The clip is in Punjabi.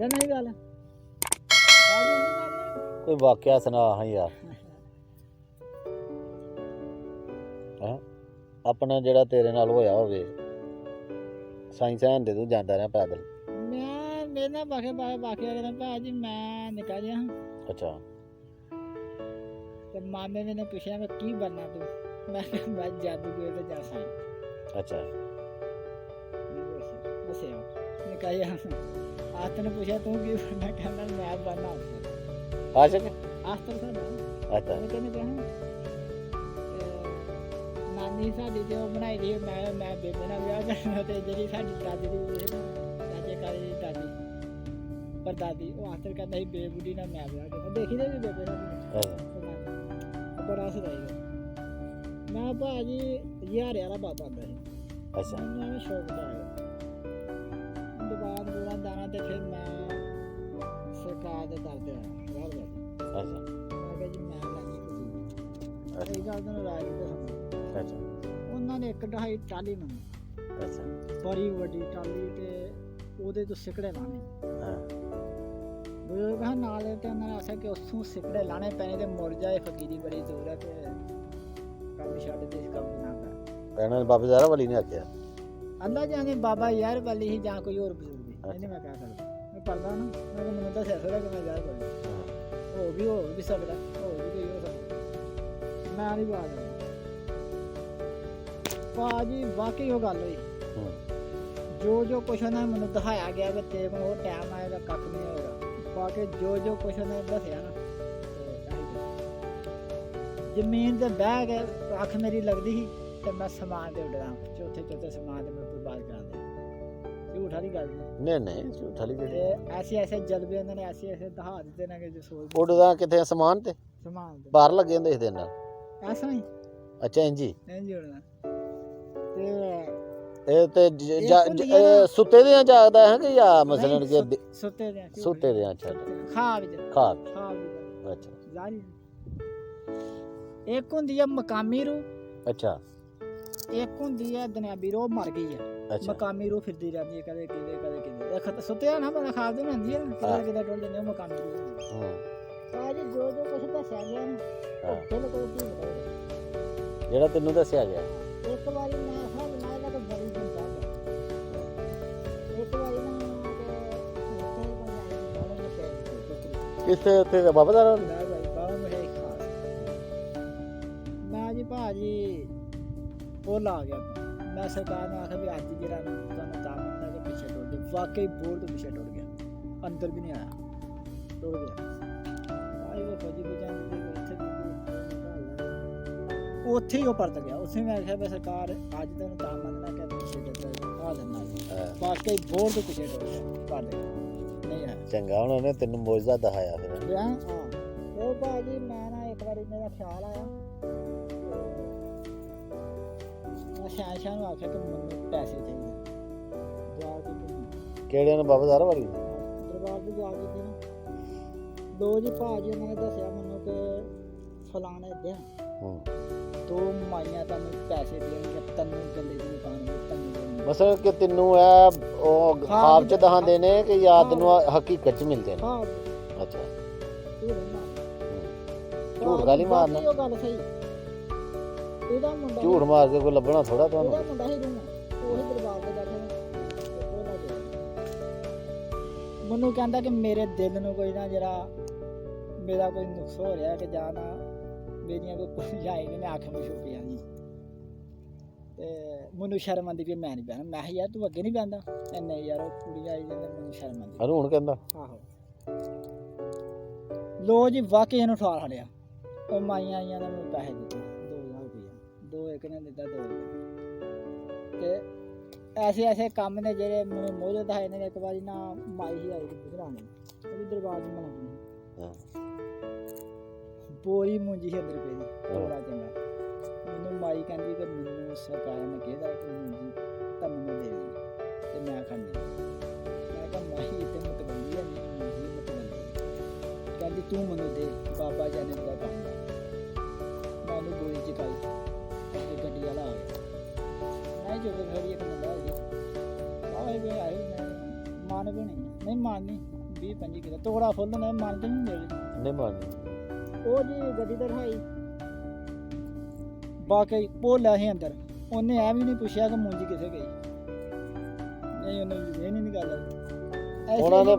ਤੇ ਨਹੀਂ ਗੱਲ ਕੋਈ ਵਾਕਿਆ ਸੁਣਾ ਹਾਂ ਯਾਰ। ਹੈਂ ਆਪਣਾ ਜਿਹੜਾ ਤੇਰੇ ਨਾਲ ਹੋਇਆ ਹੋਵੇ ਸਾਇੰਸ ਹੈਂ ਦੇ ਤੂੰ ਜਾਂਦਾ ਰਿਹਾ ਪੈਦਲ। ਮੈਂ ਮੇਰੇ ਨਾਲ ਵਾਕਿਆ ਕਰਾਂ ਭਾਜੀ ਮੈਂ ਨਿਕਲ ਗਿਆ ਹਾਂ। ਅੱਛਾ ਤੇ ਮਾਮੇ ਨੇ ਪੁੱਛਿਆ ਮੈਂ ਕੀ ਬਣਨਾ ਤੂੰ ਮੈਂ ਕਿਹਾ ਮੈਂ ਜਾਦੂਗਰ ਤੇ ਜਾ ਸਾਂ। ਅੱਛਾ ਦੱਸਿਆ ਨਿਕਲ ਗਿਆ ਆਸਤਰ ਨੇ ਪੁੱਛਿਆ ਤੂੰ ਕੀ ਬਣਨਾ ਕਹਿੰਦਾ ਮੈਂ ਬਣਨਾ ਆਸ਼ਕ ਆਸਤਰ ਸਾਡਾ। ਅੱਛਾ ਮੈਂ ਕਹਿੰਦਾ ਕਿਹਾ ਨਾਨੀ ਸਾਡੀ ਤੇ ਉਹ ਬਣਾਈ ਦੀ ਮੈਂ ਬੇਬੇ ਨਾਲ ਵਿਆਹ ਕਰਨਾ ਤੇ ਜਿਹੜੀ ਸਾਡੀ ਦਾਦੀ ਦੀ ਦਾਦੇ ਕਾਲੀ ਦੀ ਦਾਦੀ ਪਰ ਦਾਦੀ ਉਹ ਆਸਤਰ ਕਹਿੰਦਾ ਸੀ ਬੇਬੁੱਢੀ ਨਾਲ ਮੈਂ ਵਿਆਹ ਕਰਨਾ ਦੇਖੀ ਤੇ ਵੀ ਬੇਬੇ ਨਾਲ ਬੜਾ ਸਦਾਈਗਾ। ਮੈਂ ਭਾਜੀ ਹਜ਼ਾਰੇ ਵਾਲਾ ਬਾਬਾ ਹੁੰਦਾ ਸੀ। ਅੱਛਾ ਮੈਨੂੰ ਸ਼ੌਕ ਦਾ ਦੁਕਾਨ ਦਾਣਾ ਤੇ ਫਿਰ ਮੈਂ ਸਰਕਾਰ ਦੇ ਕਰਦੇ ਆ ਅੱਛਾ ਮੈਂ ਕਿਹਾ ਜੀ ਮੈਂ ਲੈਣੀ ਕੁਝ ਇਹ ਗੱਲ ਤਾਂ ਰਾਜ ਦਾ ਸਮਾਂ। ਅੱਛਾ ਉਹਨਾਂ ਨੇ ਇੱਕ ਢਾਈ ਟਾਲੀ ਮੰਗੀ ਅੱਛਾ ਬੜੀ ਵੱਡੀ ਟਾਲੀ ਤੇ ਉਹਦੇ ਤੋਂ ਸਿਕੜੇ ਲਾਣੇ। ਹਾਂ ਬਜ਼ੁਰਗ ਹਨ ਨਾਲ ਤੇ ਉਹਨਾਂ ਨੇ ਆਖਿਆ ਕਿ ਉੱਥੋਂ ਸਿਕੜੇ ਲਾਣੇ ਪੈਣੇ ਤੇ ਮੁੜ ਜਾਏ ਫਕੀਰੀ ਬੜੀ ਦੂਰ ਹੈ ਤੇ ਕੰਮ ਛੱਡ ਦੇ ਕੰਮ ਨਾ ਕਰ ਇਹਨਾਂ ਬਾਬੇ ਜ਼ਾਰਾ ਵਾਲੀ ਨੇ ਆਖਿਆ ਅੱਲਾ ਜਾਣੇ ਬਾਬਾ ਯਾਰ ਵਾਲੀ ਹੀ ਜਾਂ ਕੋਈ ਹੋਰ ਬਜ਼ੁਰਗ ਇਹਨੇ ਮੈਂ ਕਹਿ ਸਕਦਾ ਮੈਂ ਪੜਦਾ ਨਾ ਮੈਂ ਮੈਨੂੰ ਤਾਂ ਸਿਆਸਤ ਹੈ ਕਿ ਮੈਂ ਯਾਰ ਵਾਲੀ ਹੋ ਵੀ ਸਕਦਾ ਹੋ ਵੀ ਕੋਈ ਹੋ ਸਕਦਾ ਮੈਂ ਨਹੀਂ ਬਾਤ ਭਾਜੀ ਵਾਕਈ ਉਹ ਗੱਲ ਹੋਈ ਜੋ ਕੁਛ ਉਹਨਾਂ ਨੇ ਮੈਨੂੰ ਦਿਖਾਇਆ ਗਿਆ ਕਿ ਤੇਰੇ ਕੋਲ ਉਹ ਟਾਈਮ ਆਏਗਾ ਕੱਖ ਨਹੀਂ ਹੋਏਗਾ ਬਾਕੀ ਜੋ ਕੁਛ ਉਹਨਾਂ ਨੇ ਦੱਸਿਆ ਨਾ ਜ਼ਮੀਨ ਤੇ ਬਹਿ ਕੇ ਅੱਖ ਮੇਰੀ ਲੱਗਦੀ ਸੀ ਤੇ ਮੈਂ ਸਮਾਨ ਤੇ ਉੱਡਦਾ ਚੌਥੇ ਸਮਾਨ ਤੇ ਮੈਂ ਬਰਬਾਦ ਕਰਾ ਦਿਆ ਝੂਠ ਵਾਲੀ ਗੱਲ ਨਹੀਂ ਝੂਠ ਵਾਲੀ ਤੇ ਐਸੇ ਜਲਵੇ ਉਹਨਾਂ ਨੇ ਐਸੇ ਦਿਖਾ ਦਿੱਤੇ ਨਾ ਕਿ ਜੋ ਸੋਚ ਉੱਡਦਾ ਕਿਤੇ ਸਮਾਨ ਤੇ ਸਮਾਨ ਤੇ ਬਾਹਰ ਲੱਗੇ ਹੁੰਦੇ ਇਹਦੇ ਨਾਲ ਐਸਾ ਹੀ ਅੱਛਾ ਇੰਜੀ ਇੰਜ ਉੱਡਦਾ ਇਹ ਤੇ ਸੁੱਤੇ ਦੇ ਜਾਗਦਾ ਹੈ ਕਿ ਜਾਂ ਮਸਲਨ ਕਿ ਸੁੱਤੇ ਦੇ ਅੱਛਾ ਖਾਬ ਅੱਛਾ ਜ਼ਾਰੀ ਇੱਕ ਹੁੰਦੀ ਹੈ ਮਕਾਮੀ ਰੂਹ ਅੱਛਾ ਇੱਕ ਹੁੰਦੀ ਹੈ ਦੁਨਿਆਵੀ ਰੂਹ ਮਰ ਗਈ ਹੈ ਮਕਾਮੀ ਰੂਹ ਫਿਰਦੀ ਰਹਿੰਦੀ ਹੈ ਕਦੇ ਕਿਤੇ ਸੁੱਤਿਆ ਨਾ ਬੰਦਾ ਖਾਬ ਤੇ ਹੁੰਦੀ ਹੈ ਕਿਤੇ ਟੁੱਟ ਜਾਂਦੀ ਹੈ ਮਕਾਮੀ ਰੂਹ ਸਾਜੀ ਜੋ ਕੁਛ ਦੱਸਿਆ ਗਿਆ ਨਾ ਬਿਲਕੁਲ ਠੀਕ ਹੈ ਜਿਹੜਾ ਤੈਨੂੰ ਦੱਸਿਆ ਗਿਆ ਇੱਕ ਵਾਰੀ ਮੈਂ ਬਣਾਇਆ ਤਾਂ ਬੜੀ ਦਿਨ ਇੱਕ ਵਾਰੀ ਨਾ ਕਿੱਥੇ ਉੱਥੇ ਬਾਬਾ ਜ਼ਾਰਾ ਮੈਂ ਜੀ ਭਾਜੀ ਬੋਲ ਆ ਗਿਆ ਮੈਂ ਸਰਕਾਰ ਨੂੰ ਆਖਿਆ ਵੀ ਅੱਜ ਜਿਹੜਾ ਤੁਹਾਨੂੰ ਕੰਮ ਹੁੰਦਾ ਕਿ ਪਿੱਛੇ ਟੁੱਟ ਗਿਆ ਵਾਕਈ ਬੋਲ ਤੋਂ ਪਿੱਛੇ ਟੁੱਟ ਗਿਆ ਅੰਦਰ ਵੀ ਨਹੀਂ ਆਇਆ ਟੁੱਟ ਗਿਆ ਆਈ ਉਹ ਫੌਜੀ ਬੁਝਾਂ ਉੱਥੇ ਹੀ ਉਹ ਪਰਤ ਗਿਆ ਉੱਥੇ ਮੈਂ ਆਖਿਆ ਵੀ ਸਰਕਾਰ ਅੱਜ ਤੁਹਾਨੂੰ ਤਾਂ ਮੰਨਣਾ ਕਿ ਪਿੱਛੇ ਟੁੱਟ ਆ ਲੈਣਾ ਵਾਕਈ ਬੋਲ ਤੋਂ ਪਿੱਛੇ ਟੁੱਟ ਗਿਆ ਪਰਤ ਗਿਆ ਨਹੀਂ ਆ ਚੰਗਾ ਹੁਣ ਉਹਨੇ ਤੈਨੂੰ ਮੌਜਜ਼ਾ ਦਿਖਾਇਆ ਫਿਰ ਹਾਂ ਉਹ ਭਾਜੀ ਮੈਂ ਨਾ ਇੱਕ ਵਾਰੀ ਮੇਰਾ ਖਿਆਲ ਆਇਆ ਮੈਂ ਸ਼ਾਹ ਨੂੰ ਆਖਿਆ ਕਿ ਮੈਨੂੰ ਪੈਸੇ ਚਾਹੀਦੇ ਕਿਹੜੇ ਨੇ ਬਾਬਾ ਜ਼ਾਰਾ ਵਾਲੀ ਦਰਬਾਰ ਦੀ ਜਾ ਕੇ ਨਾ ਦੋ ਜੀ ਭਾਜੀ ਉਹਨਾਂ ਨੇ ਦੱਸਿਆ ਮੈਨੂੰ ਕਿ ਫਲਾਣੇ ਦਿਨ ਦੋ ਮਾਈਆਂ ਤੁਹਾਨੂੰ ਪੈਸੇ ਦੇਣਗੇ ਤੈਨੂੰ ਗੱਲੇ ਦੀ ਦੁਕਾਨ ਤੈਨੂੰ ਮਸਲ ਕਿ ਤੈਨੂੰ ਇਹ ਉਹ ਖਾਬ ਚ ਦਹਾਂਦੇ ਨੇ ਕਿ ਯਾਦ ਨੂੰ ਹਕੀਕਤ ਚ ਮਿਲਦੇ ਨੇ ਹਾਂ ਅੱਛਾ ਝੂਠ ਗਾਲੀ ਮਾਰਨਾ ਉਹ ਗੱਲ ਸਹੀ ਇਹਦਾ ਮੁੰਡਾ ਝੂਠ ਮਾਰ ਕੇ ਕੋਈ ਲੱਭਣਾ ਥੋੜਾ ਤੁਹਾਨੂੰ ਇਹਦਾ ਮੁੰਡਾ ਹੀ ਰੂਣਾ ਉਹੀ ਦਰਬਾਰ ਦੇ ਬੈਠੇ ਮੈਨੂੰ ਕਹਿੰਦਾ ਕਿ ਮੇਰੇ ਦਿਲ ਨੂੰ ਕੋਈ ਨਾ ਜਿਹੜਾ ਮੇਰਾ ਕੋਈ ਨੁਕਸ ਹੋ ਰਿਹਾ ਕਿ ਜਾਂ ਨਾ ਮੇਰੀਆਂ ਕੋਈ ਜਾਏਗੀ ਮੈਂ ਅੱਖ ਵਿੱਚ ਛੁਪ ਜਾਂਦੀ ਤੇ ਮੈਨੂੰ ਸ਼ਰਮ ਆਉਂਦੀ ਵੀ ਮੈਂ ਨਹੀਂ ਬਹਿਣਾ ਮੈਂ ਯਾਰ ਤੂੰ ਅੱਗੇ ਨਹੀਂ ਬਹਿੰਦਾ ਨਹੀਂ ਯਾਰ ਉਹ ਕੁੜੀ ਆਈ ਜਾਂਦੀ ਮੈਨੂੰ ਸ਼ਰਮ ਆਉਂਦੀ ਹਰੂਣ ਕਹਿੰਦਾ ਆਹੋ ਲੋ ਜੀ ਵਾਕਈ ਇਹਨੂੰ ਠਾਲ ਹੜਿਆ ਉਹ ਮਾਈਆਂ ਆਈਆਂ ਨੇ ਮੈਨੂੰ ਪੈਸੇ ਦਿੱਤੇ 2000 ਰੁਪਏ ਦੋ ਇੱਕ ਨੇ ਦਿੱਤਾ 2 ਤੇ ਐਸੇ ਕੰਮ ਨੇ ਜਿਹੜੇ ਮੈਨੂੰ ਮੋਜਦ ਹੈ ਨੇ ਇੱਕ ਵਾਰੀ ਨਾ ਮਾਈ ਹੀ ਆਈ ਗੁਜਰਾਣੇ ਉਹ ਵੀ ਦਰਬਾਰ ਦੀ ਮਨਾਉਣੀ ਬੋਰੀ ਮੁੰਜੀ 1000 ਰੁਪਏ ਦੀ ਬੜਾ ਚੰਗਾ ਮੈਨੂੰ ਮਾਈ ਕਹਿੰਦੀ ਕਿ ਮੈਨੂੰ ਸਰਕਾਰ ਨੇ ਕਿਹਾ ਕਿ ਮੁੰਜੀ ਤੁਹਾਨੂੰ ਦੇ ਦੇ ਤੇ ਮੈਂ ਖਾਂਦੀ ਮੈਂ ਕਿਹਾ ਮਾਈ ਤੇ ਮਤਬੰਦੀ ਹੈ ਨਹੀਂ ਮੁੰਜੀ ਮਤਬੰਦੀ ਕਹਿੰਦੀ ਤੂੰ ਮੈਨੂੰ ਦੇ ਬਾਬਾ ਜਾਨੇ ਦਾ ਕੰਮ ਮੈਂ ਉਹਨੂੰ ਬੋਰੀ ਚਕਾਈ ਤੇ ਗੱਡੀ ਵਾਲਾ ਆ ਗਿਆ ਮੈਂ ਜੋ ਘੜੀ ਇੱਕ ਮੁੰਡਾ ਜੀ ਆਏ ਵੇ ਆਏ ਮੈਂ ਮਾਨ ਵੀ ਨਹੀਂ ਮਾਨ ਨਹੀਂ 20-25 ਕਿਲੋ ਤੋੜਾ ਫੁੱਲ ਨੇ ਮੰਨਦੇ ਨਹੀਂ ਹੁੰਦੇ ਨਹੀਂ ਮੰਨ ਉਹ ਜੀ ਗੱਡੀ ਦਾ ਰਹਾਈ ਬਾਕੀ ਭੋਲਾ ਸੀ ਅੰਦਰ ਉਹਨੇ ਐ ਵੀ ਨਹੀਂ ਪੁੱਛਿਆ ਕਿ ਮੁੰਜੀ ਕਿੱਥੇ ਗਈ ਨਹੀਂ ਉਹਨੇ ਇਹ ਨਹੀਂ ਗੱਲ ਉਹਨਾਂ ਨੇ